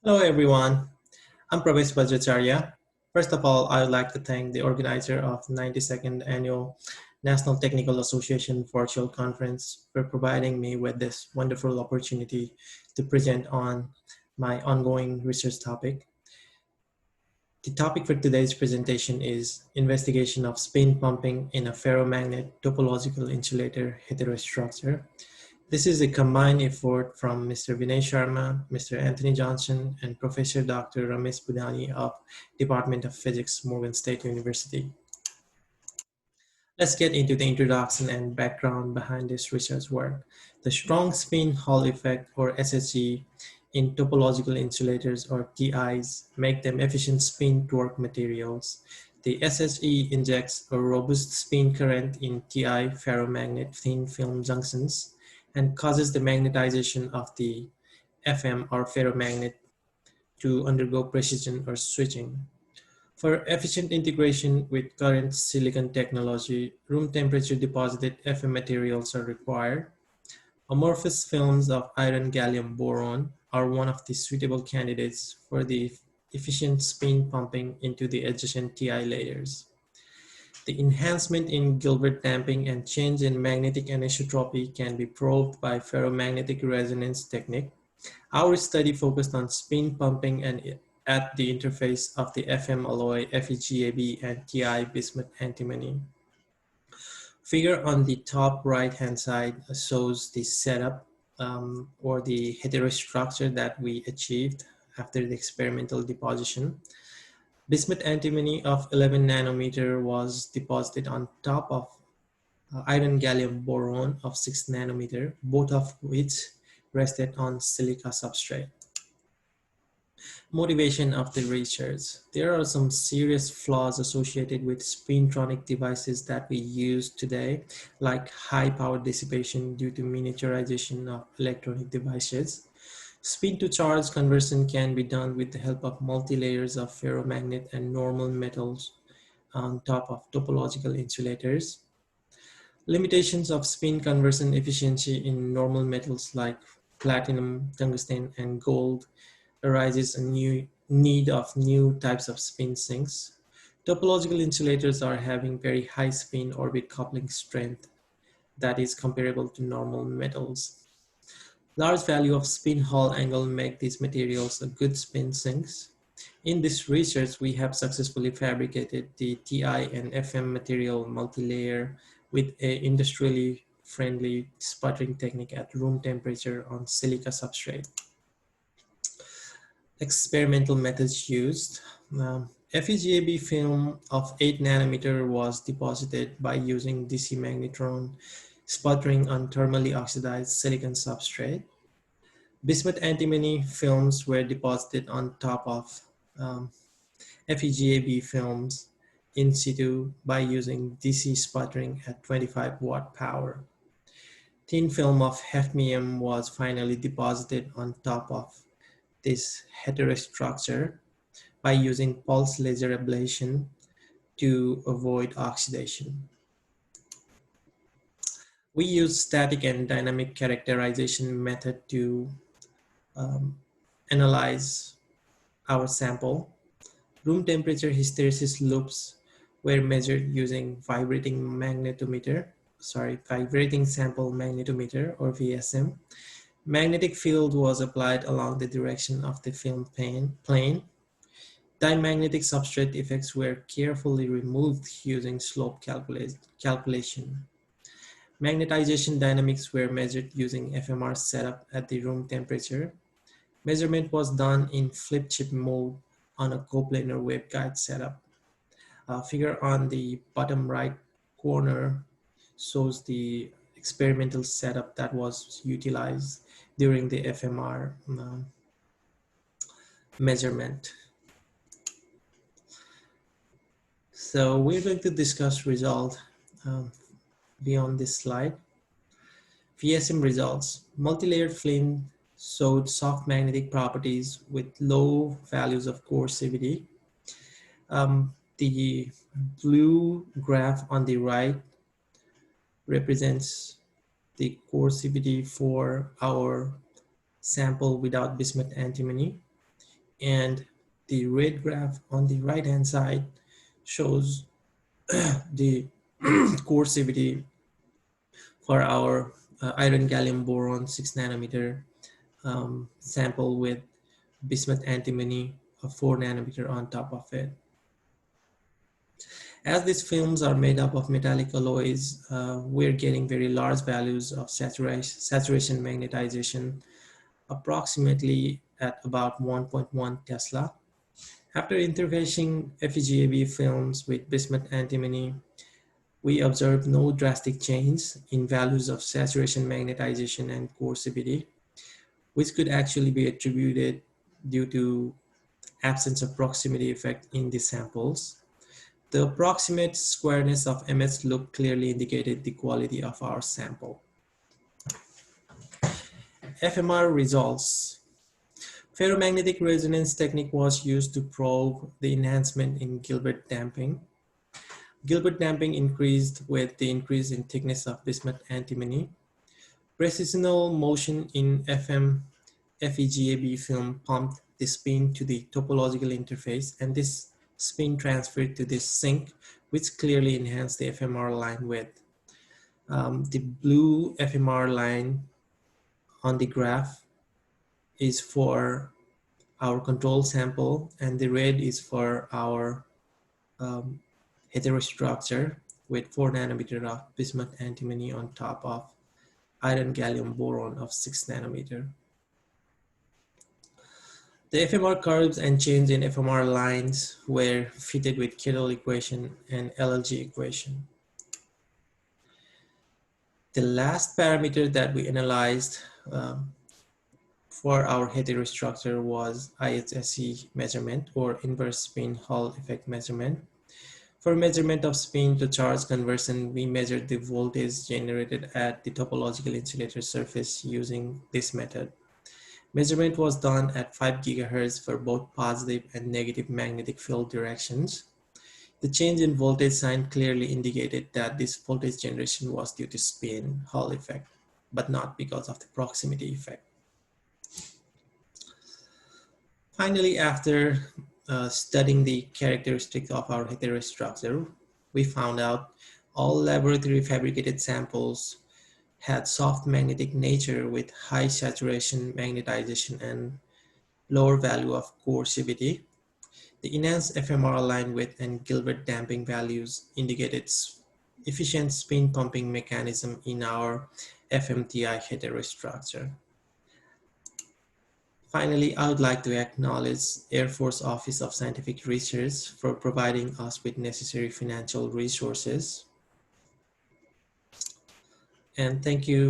Hello everyone, I'm Prabesh Bajracharya. First of all, I would like to thank the organizer of the 92nd Annual National Technical Association Virtual Conference for providing me with this wonderful opportunity to present on my ongoing research topic. The topic for today's presentation is investigation of spin pumping in a ferromagnet topological insulator heterostructure. This is a combined effort from Mr. Vinay Sharma, Mr. Anthony Johnson, and Professor Dr. Ramesh Budani of Department of Physics, Morgan State University. Let's get into the introduction and background behind this research work. The strong spin Hall effect, or SHE, in topological insulators, or TIs, make them efficient spin torque materials. The SHE injects a robust spin current in TI ferromagnet thin film junctions and causes the magnetization of the FM or ferromagnet to undergo precision or switching. For efficient integration with current silicon technology, room temperature deposited FM materials are required. Amorphous films of iron gallium boron are one of the suitable candidates for the efficient spin pumping into the adjacent TI layers. The enhancement in Gilbert damping and change in magnetic anisotropy can be probed by ferromagnetic resonance technique. Our study focused on spin pumping and at the interface of the FM alloy FeGAB and Ti bismuth antimony. Figure on the top right hand side shows the setup or the heterostructure that we achieved after the experimental deposition. Bismuth antimony of 11 nanometer was deposited on top of iron gallium boron of 6 nanometer, both of which rested on silica substrate. Motivation of the research. There are some serious flaws associated with spintronic devices that we use today, like high power dissipation due to miniaturization of electronic devices. Spin to charge conversion can be done with the help of multi-layers of ferromagnet and normal metals on top of topological insulators. Limitations of spin conversion efficiency in normal metals like platinum, tungsten, and gold arises a new need of new types of spin sinks. Topological insulators are having very high spin orbit coupling strength that is comparable to normal metals. Large value of spin Hall angle make these materials a good spin sinks. In this research, we have successfully fabricated the TI and FM material multi-layer with a industrially friendly sputtering technique at room temperature on silica substrate. Experimental methods used. FeGAB film of 8 nanometer was deposited by using DC magnetron sputtering on thermally oxidized silicon substrate. Bismuth antimony films were deposited on top of FeGAB films in situ by using DC sputtering at 25 watt power. Thin film of hafnium was finally deposited on top of this heterostructure by using pulse laser ablation to avoid oxidation. We use static and dynamic characterization method to analyze our sample. Room temperature hysteresis loops were measured using vibrating sample magnetometer or VSM. Magnetic field was applied along the direction of the film plane. Dimagnetic substrate effects were carefully removed using slope calculation. Magnetization dynamics were measured using FMR setup at the room temperature. Measurement was done in flip chip mode on a coplanar waveguide setup. Figure on the bottom right corner shows the experimental setup that was utilized during the FMR measurement. So we're going to discuss result beyond this slide. VSM results. Multi-layered film showed soft magnetic properties with low values of coercivity. The blue graph on the right represents the coercivity for our sample without bismuth antimony. And the red graph on the right hand side shows the coercivity for our iron gallium boron 6 nanometer sample with bismuth antimony of 4 nanometer on top of it. As these films are made up of metallic alloys, we're getting very large values of saturation magnetization, approximately at about 1.1 Tesla. After interfacing FEGAB films with bismuth antimony, we observed no drastic change in values of saturation magnetization and coercivity, which could actually be attributed due to absence of proximity effect in the samples. The approximate squareness of MH loop clearly indicated the quality of our sample. FMR results. Ferromagnetic resonance technique was used to probe the enhancement in Gilbert damping. Gilbert damping increased with the increase in thickness of bismuth antimony. Precisional motion in FEGAB film pumped the spin to the topological interface, and this spin transferred to this sink, which clearly enhanced the FMR line width. The blue FMR line on the graph is for our control sample, and the red is for our heterostructure with 4 nanometer of bismuth antimony on top of iron gallium boron of 6 nanometer. The FMR curves and change in FMR lines were fitted with Kittel equation and LLG equation. The last parameter that we analyzed for our heterostructure was ISHE measurement, or inverse spin Hall effect measurement. For measurement of spin to charge conversion, we measured the voltage generated at the topological insulator surface using this method. Measurement was done at 5 GHz for both positive and negative magnetic field directions. The change in voltage sign clearly indicated that this voltage generation was due to spin Hall effect, but not because of the proximity effect. Finally, after studying the characteristics of our heterostructure, we found out all laboratory fabricated samples had soft magnetic nature with high saturation magnetization and lower value of coercivity. The enhanced FMR line width and Gilbert damping values indicated efficient spin pumping mechanism in our FMTI heterostructure. Finally, I would like to acknowledge Air Force Office of Scientific Research for providing us with necessary financial resources. And thank you